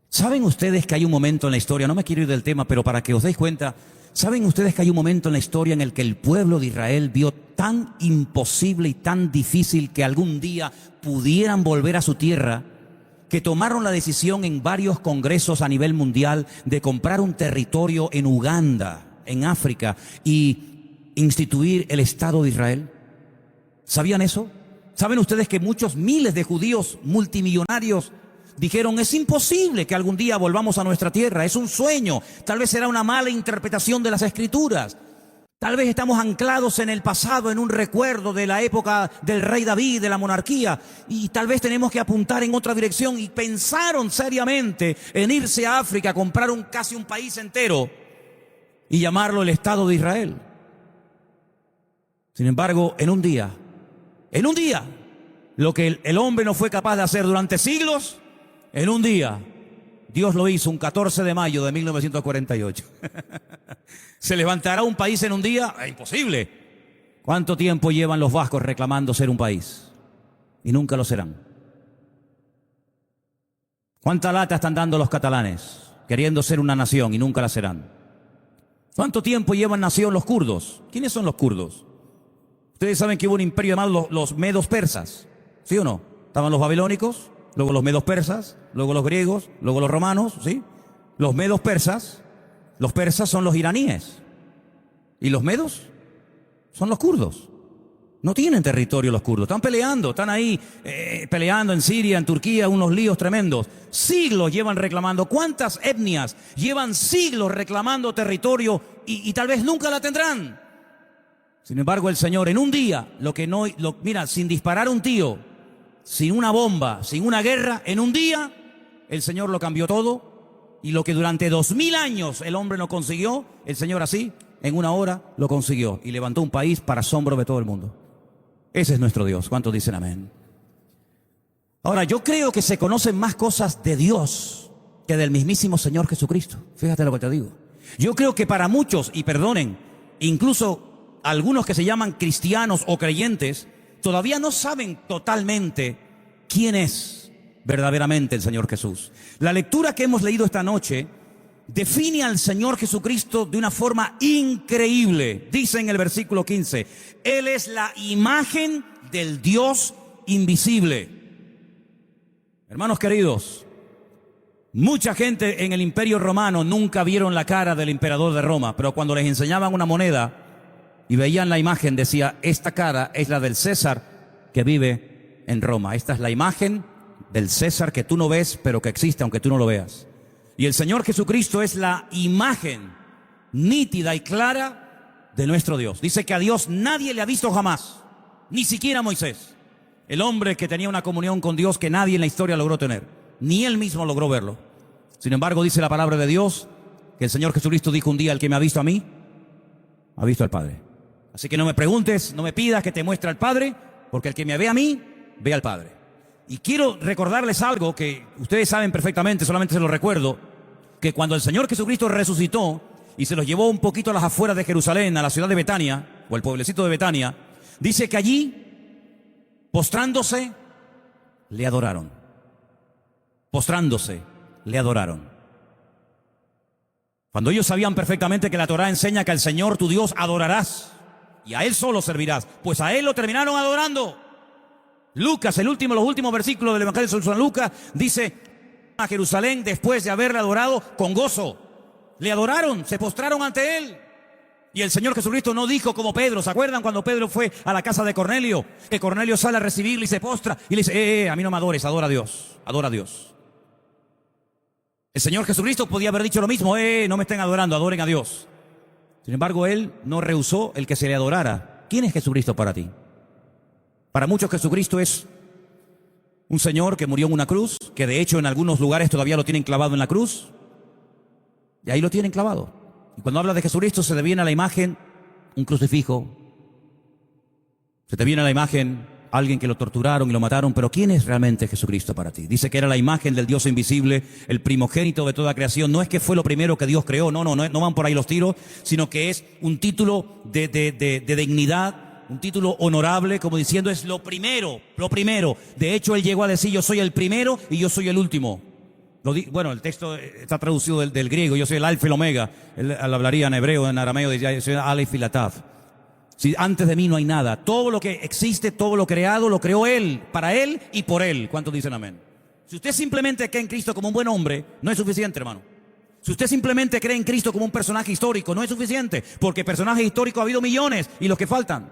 ¿Saben ustedes que hay un momento en la historia, no me quiero ir del tema, pero para que os deis cuenta, ¿saben ustedes que hay un momento en la historia en el que el pueblo de Israel vio tan imposible y tan difícil que algún día pudieran volver a su tierra, que tomaron la decisión en varios congresos a nivel mundial de comprar un territorio en Uganda, en África, y instituir el Estado de Israel? ¿Sabían eso? ¿Saben ustedes que muchos miles de judíos multimillonarios dijeron: es imposible que algún día volvamos a nuestra tierra, es un sueño, tal vez será una mala interpretación de las Escrituras? Tal vez estamos anclados en el pasado, en un recuerdo de la época del rey David, de la monarquía, y tal vez tenemos que apuntar en otra dirección. Y pensaron seriamente en irse a África, a comprar casi un país entero y llamarlo el Estado de Israel. Sin embargo, en un día, lo que el hombre no fue capaz de hacer durante siglos, en un día, Dios lo hizo un 14 de mayo de 1948. ¿Se levantará un país en un día? Es imposible. ¿Cuánto tiempo llevan los vascos reclamando ser un país? Y nunca lo serán. ¿Cuánta lata están dando los catalanes queriendo ser una nación y nunca la serán? ¿Cuánto tiempo llevan nación los kurdos? ¿Quiénes son los kurdos? Ustedes saben que hubo un imperio llamado los medos persas, ¿sí o no? Estaban los babilónicos, luego los medos persas, luego los griegos, luego los romanos, ¿sí? Los medos persas. Los persas son los iraníes y los medos son los kurdos. No tienen territorio los kurdos, están peleando, están ahí peleando en Siria, en Turquía, unos líos tremendos. Siglos llevan reclamando. ¿Cuántas etnias llevan siglos reclamando territorio y tal vez nunca la tendrán? Sin embargo, el Señor en un día, mira, sin disparar un tiro, sin una bomba, sin una guerra, en un día el Señor lo cambió todo. Y lo que durante 2000 años el hombre no consiguió, el Señor así, en una hora lo consiguió. Y levantó un país para asombro de todo el mundo. Ese es nuestro Dios. ¿Cuántos dicen amén? Ahora, yo creo que se conocen más cosas de Dios que del mismísimo Señor Jesucristo. Fíjate lo que te digo. Yo creo que para muchos, y perdonen, incluso algunos que se llaman cristianos o creyentes, todavía no saben totalmente quién es verdaderamente el Señor Jesús. La lectura que hemos leído esta noche define al Señor Jesucristo de una forma increíble. Dice en el versículo 15, Él es la imagen del Dios invisible. Hermanos queridos, mucha gente en el Imperio Romano nunca vieron la cara del emperador de Roma, pero cuando les enseñaban una moneda y veían la imagen, decía: esta cara es la del César que vive en Roma. Esta es la imagen del César que tú no ves, pero que existe aunque tú no lo veas. Y el Señor Jesucristo es la imagen nítida y clara de nuestro Dios. Dice que a Dios nadie le ha visto jamás, ni siquiera Moisés, el hombre que tenía una comunión con Dios que nadie en la historia logró tener, ni él mismo logró verlo. Sin embargo, dice la palabra de Dios que el Señor Jesucristo dijo un día: el que me ha visto a mí, ha visto al Padre. Así que no me preguntes, no me pidas que te muestre al Padre, porque el que me ve a mí, ve al Padre. Y quiero recordarles algo que ustedes saben perfectamente, solamente se lo recuerdo, que cuando el Señor Jesucristo resucitó y se los llevó un poquito a las afueras de Jerusalén, a la ciudad de Betania, o el pueblecito de Betania, dice que allí, postrándose, le adoraron. Postrándose, le adoraron. Cuando ellos sabían perfectamente que la Torá enseña que al Señor tu Dios adorarás y a Él solo servirás, pues a Él lo terminaron adorando. Lucas, los últimos versículos del Evangelio de San Lucas, dice: a Jerusalén después de haberle adorado con gozo. Le adoraron, se postraron ante Él. Y el Señor Jesucristo no dijo como Pedro. ¿Se acuerdan cuando Pedro fue a la casa de Cornelio? Que Cornelio sale a recibirle y se postra y le dice: a mí no me adores, adora a Dios, adora a Dios. El Señor Jesucristo podía haber dicho lo mismo: no me estén adorando, adoren a Dios. Sin embargo, Él no rehusó el que se le adorara. ¿Quién es Jesucristo para ti? Para muchos Jesucristo es un Señor que murió en una cruz, que de hecho en algunos lugares todavía lo tienen clavado en la cruz. Y ahí lo tienen clavado. Y cuando habla de Jesucristo se te viene a la imagen un crucifijo. Se te viene a la imagen alguien que lo torturaron y lo mataron. Pero ¿quién es realmente Jesucristo para ti? Dice que era la imagen del Dios invisible, el primogénito de toda creación. No es que fue lo primero que Dios creó, no van por ahí los tiros, sino que es un título de dignidad, un título honorable, como diciendo: es lo primero. De hecho, Él llegó a decir: yo soy el primero y yo soy el último. Bueno, el texto está traducido del griego: yo soy el alfa y el omega. Él hablaría en hebreo, en arameo, diría: yo soy el alef y la tav. Si antes de mí no hay nada. Todo lo que existe, todo lo creado, lo creó Él, para Él y por Él. ¿Cuántos dicen amén? Si usted simplemente cree en Cristo como un buen hombre, no es suficiente, hermano. Si usted simplemente cree en Cristo como un personaje histórico, no es suficiente, porque personajes históricos ha habido millones y los que faltan.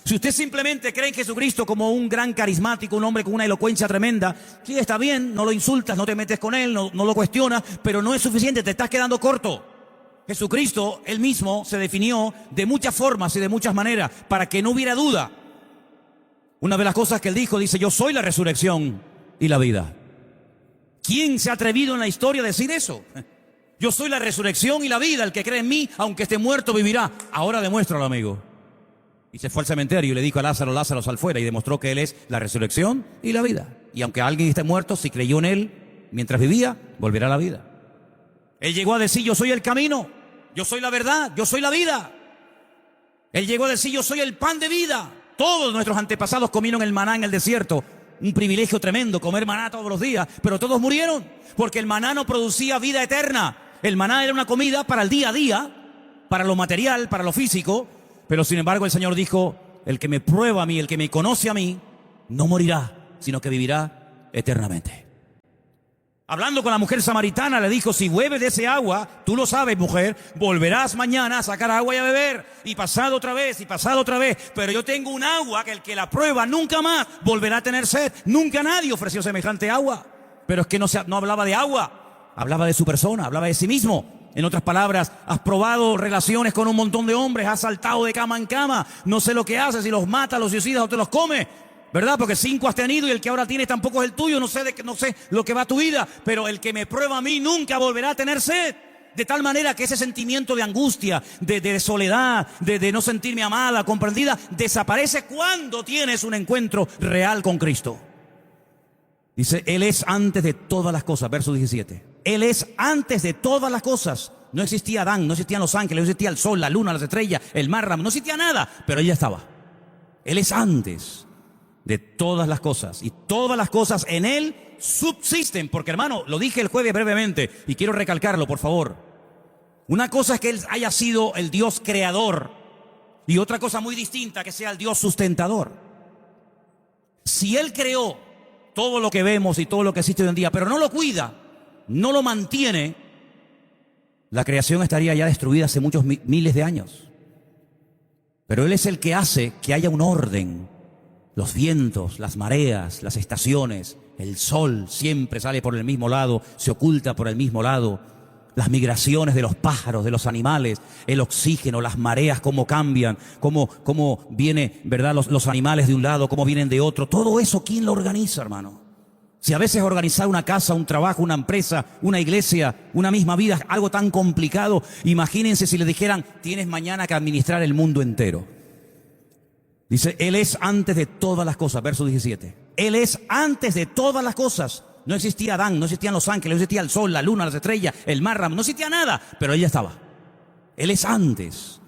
Si usted simplemente cree en Jesucristo como un gran carismático, un hombre con una elocuencia tremenda, sí, está bien, no lo insultas, no te metes con él, no lo cuestionas, pero no es suficiente, te estás quedando corto. Jesucristo, él mismo, se definió de muchas formas y de muchas maneras, para que no hubiera duda. Una de las cosas que él dijo, dice, yo soy la resurrección y la vida. ¿Quién se ha atrevido en la historia a decir eso? Yo soy la resurrección y la vida, el que cree en mí, aunque esté muerto, vivirá. Ahora demuéstralo, amigo. Y se fue al cementerio y le dijo a Lázaro, Lázaro, sal fuera, y demostró que él es la resurrección y la vida. Y aunque alguien esté muerto, si creyó en él mientras vivía, volverá a la vida. Él llegó a decir, yo soy el camino, yo soy la verdad, yo soy la vida. Él llegó a decir, yo soy el pan de vida. Todos nuestros antepasados comieron el maná en el desierto. Un privilegio tremendo, comer maná todos los días, pero todos murieron, porque el maná no producía vida eterna. El maná era una comida para el día a día, para lo material, para lo físico, pero sin embargo el Señor dijo, el que me prueba a mí, el que me conoce a mí, no morirá, sino que vivirá eternamente. Hablando con la mujer samaritana, le dijo, si bebes de ese agua, tú lo sabes, mujer, volverás mañana a sacar agua y a beber, y pasado otra vez, pero yo tengo un agua que el que la prueba nunca más volverá a tener sed. Nunca nadie ofreció semejante agua. Pero es que no hablaba de agua, hablaba de su persona, hablaba de sí mismo. En otras palabras, has probado relaciones con un montón de hombres, has saltado de cama en cama, no sé lo que haces, si los matas, los suicidas o te los comes. ¿Verdad? Porque 5 has tenido y el que ahora tienes tampoco es el tuyo, no sé lo que va a tu vida, pero el que me prueba a mí nunca volverá a tener sed. De tal manera que ese sentimiento de angustia, de soledad, de no sentirme amada, comprendida, desaparece cuando tienes un encuentro real con Cristo. Dice, Él es antes de todas las cosas, verso 17. Él es antes de todas las cosas. No existía Adán, no existían los ángeles, no existía el sol, la luna, las estrellas, el mar, no existía nada, pero Él ya estaba. Él es antes de todas las cosas, y todas las cosas en Él subsisten, porque hermano, lo dije el jueves brevemente, y quiero recalcarlo, por favor. Una cosa es que Él haya sido el Dios creador, y otra cosa muy distinta, que sea el Dios sustentador. Si Él creó todo lo que vemos y todo lo que existe hoy en día, pero no lo cuida, no lo mantiene, la creación estaría ya destruida hace muchos miles de años. Pero Él es el que hace que haya un orden. Los vientos, las mareas, las estaciones, el sol siempre sale por el mismo lado, se oculta por el mismo lado. Las migraciones de los pájaros, de los animales, el oxígeno, las mareas, cómo cambian, cómo viene, ¿verdad? Los animales de un lado, cómo vienen de otro. Todo eso, ¿quién lo organiza, hermano? Si a veces organizar una casa, un trabajo, una empresa, una iglesia, una misma vida es algo tan complicado, imagínense si le dijeran, tienes mañana que administrar el mundo entero. Dice, Él es antes de todas las cosas, verso 17. Él es antes de todas las cosas. No existía Adán, no existían los ángeles, no existía el sol, la luna, las estrellas, el mar, no existía nada, pero Él ya estaba. Él es antes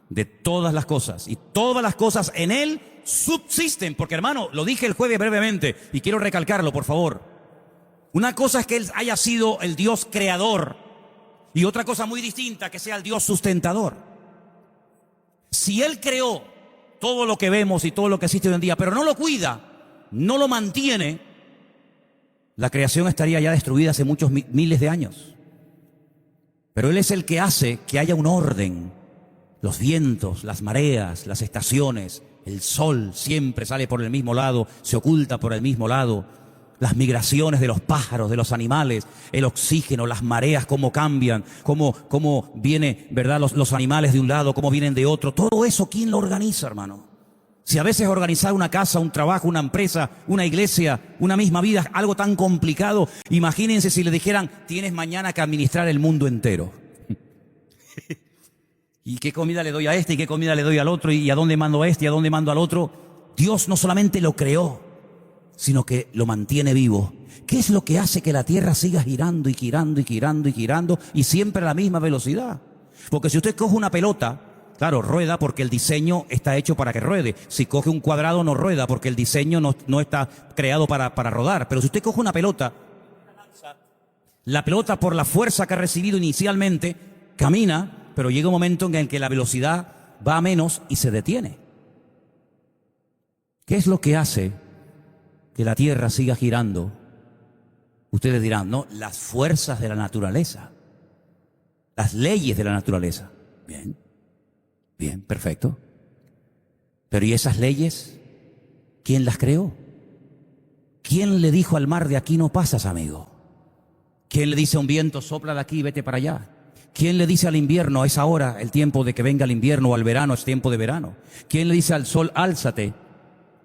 de todas las cosas, y todas las cosas en Él subsisten, porque hermano, lo dije el jueves brevemente, y quiero recalcarlo, por favor. Una cosa es que Él haya sido el Dios creador, y otra cosa muy distinta, que sea el Dios sustentador. Si Él creó todo lo que vemos y todo lo que existe hoy en día, pero no lo cuida, no lo mantiene, la creación estaría ya destruida hace muchos miles de años. Pero Él es el que hace que haya un orden. Los vientos, las mareas, las estaciones, el sol siempre sale por el mismo lado, se oculta por el mismo lado. Las migraciones de los pájaros, de los animales, el oxígeno, las mareas, cómo cambian, cómo viene, ¿verdad? Los animales de un lado, cómo vienen de otro. Todo eso, ¿quién lo organiza, hermano? Si a veces organizar una casa, un trabajo, una empresa, una iglesia, una misma vida es algo tan complicado, imagínense si le dijeran, tienes mañana que administrar el mundo entero. ¿Y qué comida le doy a este? ¿Y qué comida le doy al otro? ¿Y a dónde mando a este? ¿Y a dónde mando al otro? Dios no solamente lo creó, sino que lo mantiene vivo. ¿Qué es lo que hace que la Tierra siga girando y girando y girando y girando y siempre a la misma velocidad? Porque si usted coge una pelota, claro, rueda porque el diseño está hecho para que ruede. Si coge un cuadrado no rueda porque el diseño no está creado para rodar. Pero si usted coge una pelota, la pelota por la fuerza que ha recibido inicialmente camina, pero llega un momento en el que la velocidad va a menos y se detiene. ¿Qué es lo que hace que la Tierra siga girando Ustedes dirán, no, las fuerzas de la naturaleza, las leyes de la naturaleza. Bien, bien, perfecto. Pero ¿y esas leyes? ¿Quién las creó? ¿Quién le dijo al mar de aquí no pasas, amigo? ¿Quién le dice a un viento sopla de aquí y vete para allá? ¿Quién le dice al invierno es ahora el tiempo de que venga el invierno, o al verano es tiempo de verano? ¿Quién le dice al sol álzate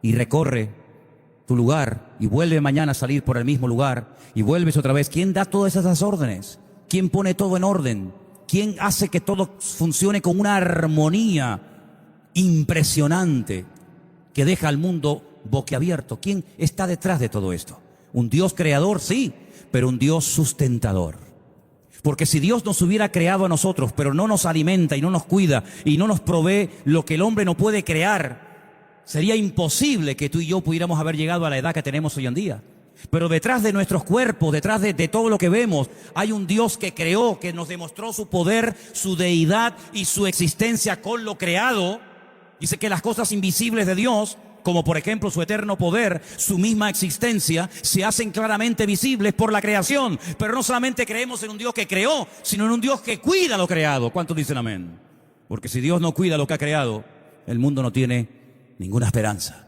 y recorre tu lugar y vuelve mañana a salir por el mismo lugar y vuelves otra vez? ¿Quién da todas esas órdenes? ¿Quién pone todo en orden? ¿Quién hace que todo funcione con una armonía impresionante que deja al mundo boquiabierto? ¿Quién está detrás de todo esto? Un Dios creador, sí, pero un Dios sustentador. Porque si Dios nos hubiera creado a nosotros, pero no nos alimenta y no nos cuida y no nos provee lo que el hombre no puede crear, sería imposible que tú y yo pudiéramos haber llegado a la edad que tenemos hoy en día. Pero detrás de nuestros cuerpos, detrás de todo lo que vemos, hay un Dios que creó, que nos demostró su poder, su deidad y su existencia con lo creado. Dice que las cosas invisibles de Dios, como por ejemplo su eterno poder, su misma existencia, se hacen claramente visibles por la creación. Pero no solamente creemos en un Dios que creó, sino en un Dios que cuida lo creado. ¿Cuántos dicen amén? Porque si Dios no cuida lo que ha creado, el mundo no tiene ninguna esperanza.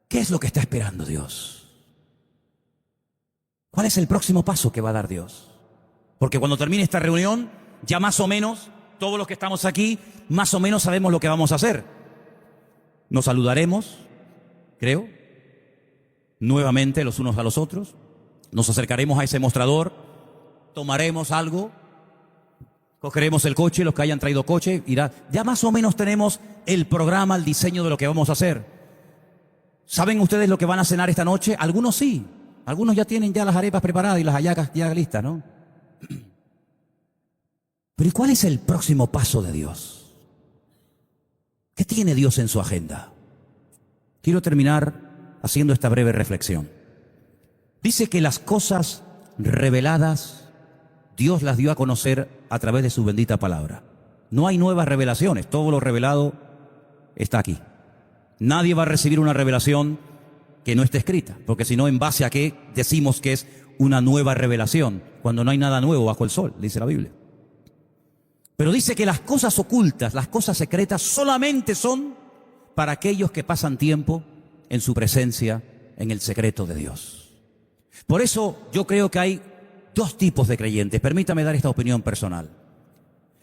¿Qué es lo que está esperando Dios? ¿Cuál es el próximo paso que va a dar Dios? Porque cuando termine esta reunión, ya más o menos, todos los que estamos aquí, más o menos sabemos lo que vamos a hacer. Nos saludaremos, creo, nuevamente los unos a los otros. Nos acercaremos a ese mostrador, tomaremos algo, cogeremos el coche, los que hayan traído coche, irá. Ya más o menos tenemos el programa, el diseño de lo que vamos a hacer. ¿Saben ustedes lo que van a cenar esta noche? Algunos sí, algunos ya tienen ya las arepas preparadas y las hallacas ya listas, ¿no? Pero ¿y cuál es el próximo paso de Dios? ¿Qué tiene Dios en su agenda? Quiero terminar haciendo esta breve reflexión. Dice que las cosas reveladas, Dios las dio a conocer a través de su bendita palabra. No hay nuevas revelaciones, todo lo revelado está aquí. Nadie va a recibir una revelación que no esté escrita, porque si no, ¿en base a qué decimos que es una nueva revelación? Cuando no hay nada nuevo bajo el sol, dice la Biblia. Pero dice que las cosas ocultas, las cosas secretas, solamente son para aquellos que pasan tiempo en su presencia, en el secreto de Dios. Por eso yo creo que hay dos tipos de creyentes. Permítame dar esta opinión personal.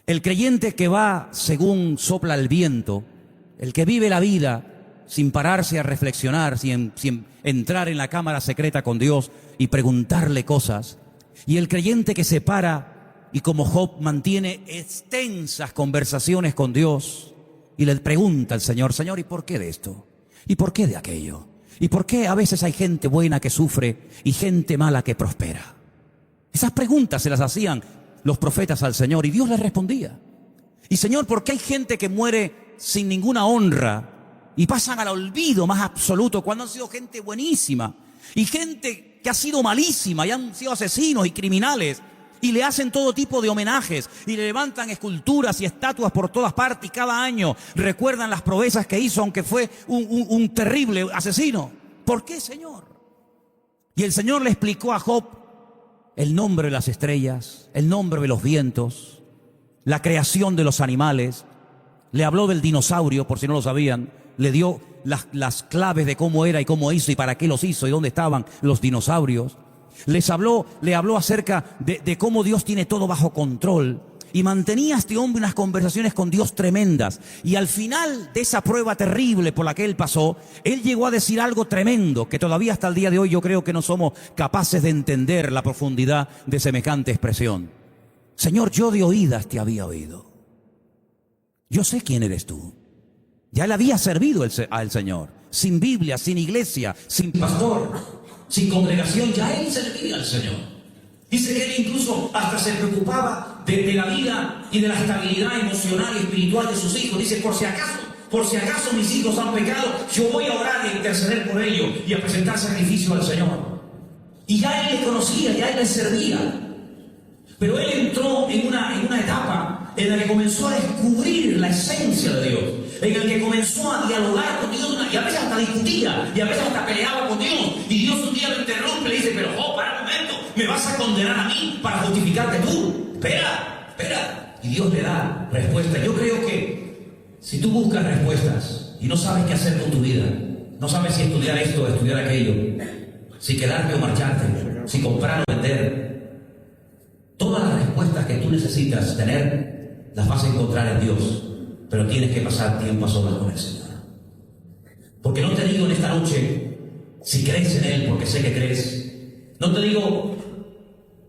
El creyente que va según sopla el viento, el que vive la vida sin pararse a reflexionar, sin entrar en la cámara secreta con Dios y preguntarle cosas. Y el creyente que se para y como Job mantiene extensas conversaciones con Dios y le pregunta al Señor, Señor, ¿y por qué de esto? ¿Y por qué de aquello? ¿Y por qué a veces hay gente buena que sufre y gente mala que prospera? Esas preguntas se las hacían los profetas al Señor y Dios les respondía. Y Señor, ¿por qué hay gente que muere sin ninguna honra y pasan al olvido más absoluto cuando han sido gente buenísima y gente que ha sido malísima y han sido asesinos y criminales? Y le hacen todo tipo de homenajes y le levantan esculturas y estatuas por todas partes y cada año recuerdan las proezas que hizo, aunque fue un terrible asesino. ¿Por qué, Señor? Y el Señor le explicó a Job el nombre de las estrellas, el nombre de los vientos, la creación de los animales. Le habló del dinosaurio, por si no lo sabían. Le dio las claves de cómo era y cómo hizo y para qué los hizo y dónde estaban los dinosaurios. Le habló acerca de cómo Dios tiene todo bajo control. Y mantenía este hombre unas conversaciones con Dios tremendas. Y al final de esa prueba terrible por la que él pasó, él llegó a decir algo tremendo, que todavía hasta el día de hoy yo creo que no somos capaces de entender la profundidad de semejante expresión. Señor, yo de oídas te había oído. Yo sé quién eres tú. Ya él había servido al Señor. Sin Biblia, sin iglesia, sin pastor, sin congregación, ya él servía al Señor. Dice que él incluso hasta se preocupaba de la vida y de la estabilidad emocional y espiritual de sus hijos. Dice, por si acaso mis hijos han pecado, yo voy a orar y a interceder por ellos y a presentar sacrificio al Señor. Y ya él le conocía, ya él le servía. Pero él entró en una etapa en la que comenzó a descubrir la esencia de Dios, en el que comenzó a dialogar con Dios y a veces hasta discutía y a veces hasta peleaba con Dios. Y Dios un día lo interrumpe y le dice, pero para un momento. ¿Me vas a condenar a mí para justificarte tú? Espera. Y Dios le da respuesta. Yo creo que si tú buscas respuestas y no sabes qué hacer con tu vida, no sabes si estudiar esto o estudiar aquello, si quedarte o marcharte, si comprar o vender, todas las respuestas que tú necesitas tener las vas a encontrar en Dios, pero tienes que pasar tiempo a solas con el Señor. Porque no te digo en esta noche si crees en Él, porque sé que crees. No te digo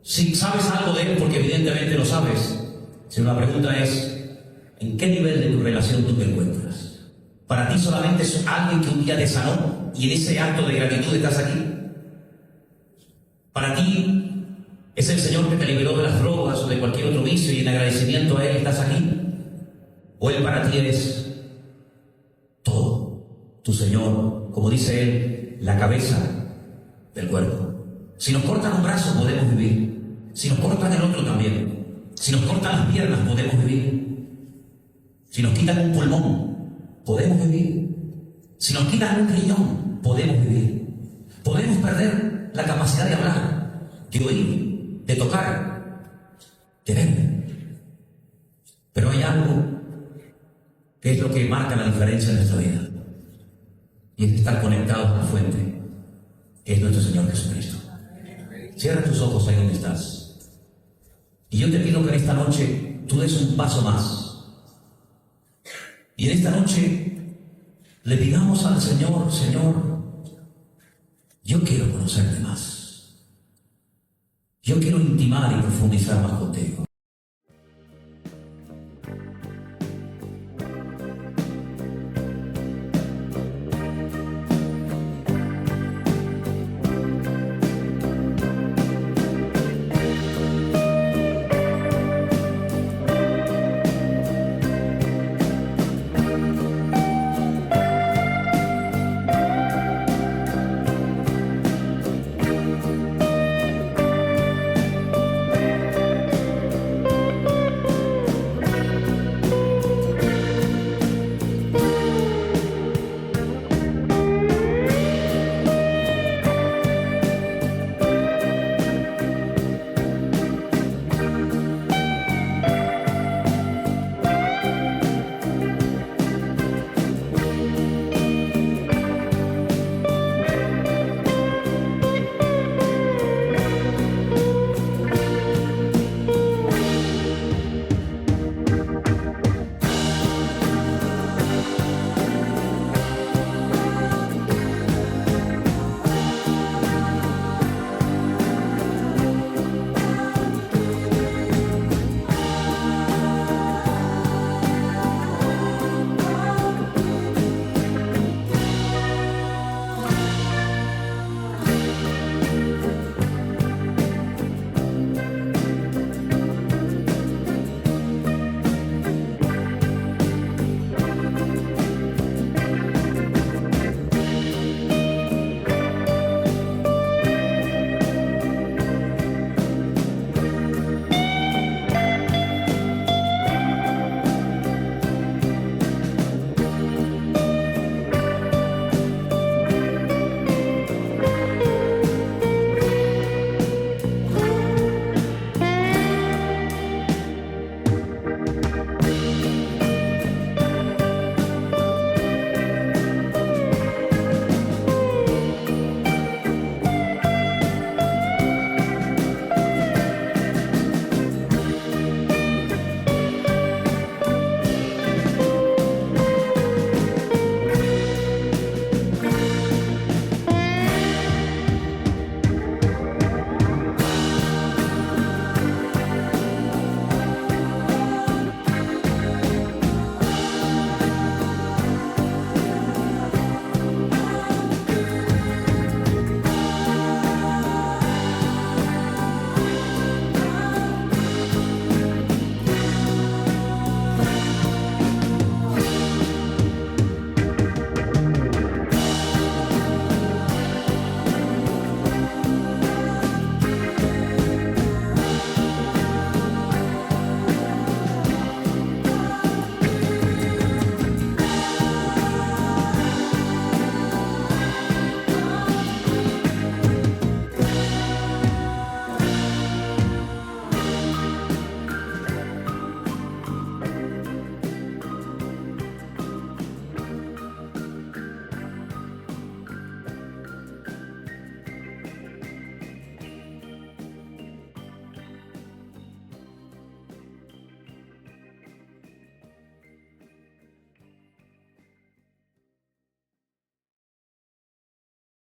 si sabes algo de Él, porque evidentemente lo sabes. Sino la pregunta es, ¿en qué nivel de tu relación tú te encuentras? ¿Para ti solamente es alguien que un día te sanó y en ese acto de gratitud estás aquí? ¿Para ti es el Señor que te liberó de las drogas o de cualquier otro vicio y en agradecimiento a Él estás aquí? ¿O Él para ti es todo? Tu Señor, como dice Él, la cabeza del cuerpo. Si nos cortan un brazo podemos vivir. Si nos cortan el otro también. Si nos cortan las piernas podemos vivir. Si nos quitan un pulmón podemos vivir. Si nos quitan un riñón podemos vivir. Podemos perder la capacidad de hablar, de oír, de tocar, de ver. Pero hay algo que es lo que marca la diferencia en nuestra vida. Y es estar conectados a la fuente, que es nuestro Señor Jesucristo. Cierra tus ojos ahí donde estás. Y yo te pido que en esta noche tú des un paso más. Y en esta noche le pidamos al Señor, Señor, yo quiero conocerte más. Yo quiero intimar y profundizar más contigo.